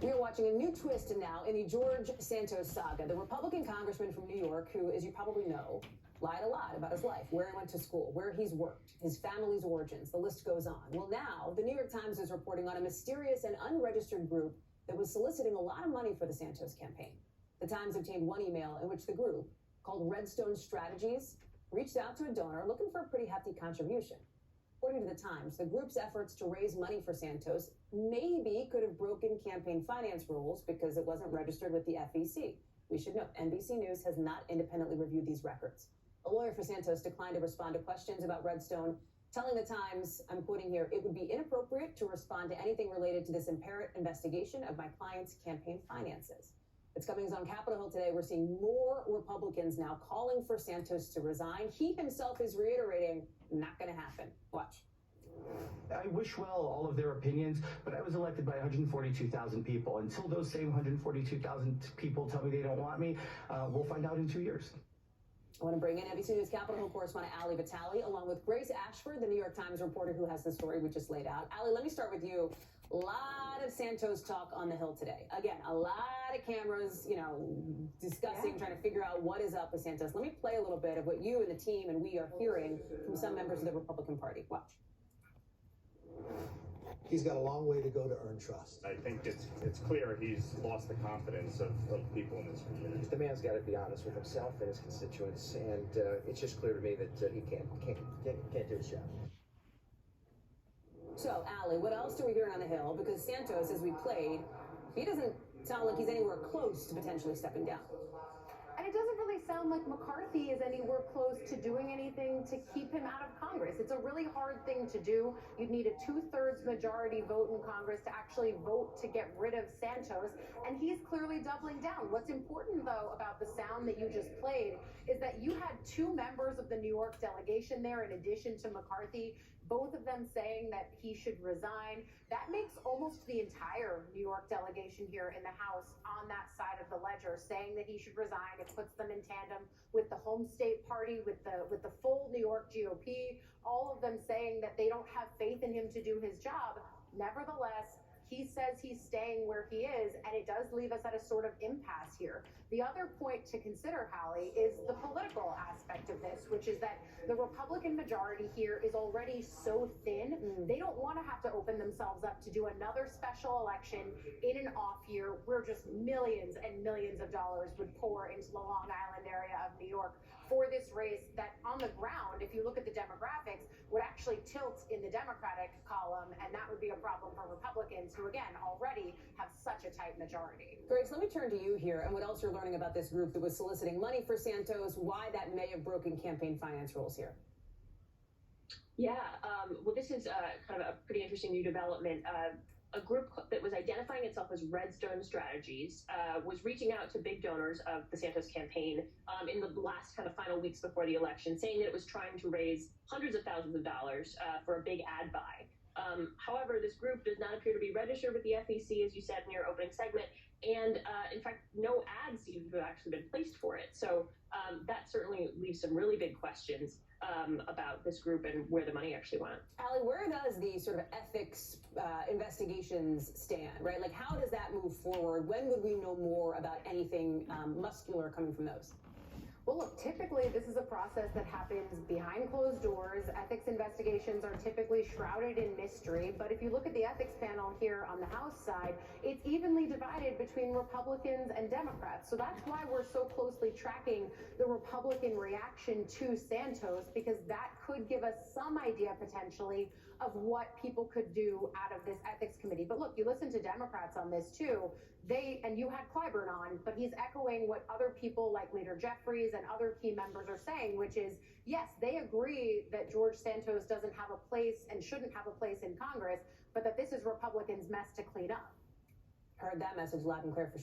We are watching a new twist now in the George Santos saga. The Republican congressman from New York, who, as you probably know, lied a lot about his life, where he went to school, where he's worked, his family's origins, the list goes on. Well, now, the New York Times is reporting on a mysterious and unregistered group that was soliciting a lot of money for the Santos campaign. The Times obtained one email in which the group, called Redstone Strategies, reached out to a donor looking for a pretty hefty contribution. According to the Times, the group's efforts to raise money for Santos maybe could have broken campaign finance rules because it wasn't registered with the FEC. We should note, NBC News has not independently reviewed these records. A lawyer for Santos declined to respond to questions about Redstone, telling the Times, I'm quoting here, it would be inappropriate to respond to anything related to this apparent investigation of my client's campaign finances. It's coming on Capitol Hill today. We're seeing more Republicans now calling for Santos to resign. He himself is reiterating, not going to happen. Watch. I wish well all of their opinions, but I was elected by 142,000 people. Until those same 142,000 people tell me they don't want me, we'll find out in 2 years. I want to bring in NBC News Capitol Hill correspondent Ali Vitale, along with Grace Ashford, the New York Times reporter who has the story we just laid out. Ali, let me start with you. A lot of Santos talk on the Hill today. Again, a lot of cameras, discussing, trying to figure out what is up with Santos. Let me play a little bit of what you and the team and we are hearing from some members of the Republican Party. Watch. He's got a long way to go to earn trust. I think it's clear he's lost the confidence of people in this community. The man's got to be honest with himself and his constituents, and it's just clear to me that he can't do his job. So, Ali, what else are we hearing on the Hill? Because Santos, as we played, he doesn't sound like he's anywhere close to potentially stepping down. And it doesn't really sound like McCarthy is anywhere close to doing anything to keep him out of Congress. It's a really hard thing to do. You'd need a 2/3 majority vote in Congress to actually vote to get rid of Santos, and he's clearly doubling down. What's important, though, about the sound that you just played is that you had two members of the New York delegation there in addition to McCarthy, both of them saying that he should resign. That makes almost the entire New York delegation here in the House on that side of the ledger saying that he should resign. It puts them in tandem with the home state party, with the full New York GOP, all of them saying that they don't have faith in him to do his job. Nevertheless, he says he's staying where he is, and it does leave us at a sort of impasse here. The other point to consider, Hallie, is the political aspect of this, which is that the Republican majority here is already so thin, they don't want to have to open themselves up to do another special election in an off year where just millions and millions of dollars would pour into the Long Island area of New York for this race that on the ground, if you look at the demographics, would actually tilt in the Democratic column, and that would be a problem for Republicans who, again, already have such a tight majority. Grace, let me turn to you here and what else you're learning about this group that was soliciting money for Santos, why that may have broken campaign finance rules here. Yeah, well, this is kind of a pretty interesting new development. A group that was identifying itself as Redstone Strategies was reaching out to big donors of the Santos campaign in the last kind of final weeks before the election, saying that it was trying to raise hundreds of thousands of dollars for a big ad buy. However, this group does not appear to be registered with the FEC, as you said in your opening segment, and in fact, no ads seem to have actually been placed for it. So that certainly leaves some really big questions about this group and where the money actually went. Ali, where does the sort of ethics investigations stand, right? Like, how does that move forward? When would we know more about anything muscular coming from those? Well, look, typically this is a process that happens behind closed doors. Ethics investigations are typically shrouded in mystery. But if you look at the ethics panel here on the House side, it's evenly divided between Republicans and Democrats. So that's why we're so closely tracking the Republican reaction to Santos, because that could give us some idea potentially of what people could do out of this ethics committee. But look, you listen to Democrats on this too. And you had Clyburn on, but he's echoing what other people like Leader Jeffries and other key members are saying, which is, yes, they agree that George Santos doesn't have a place and shouldn't have a place in Congress, but that this is Republicans' mess to clean up. Heard that message loud and clear for sure.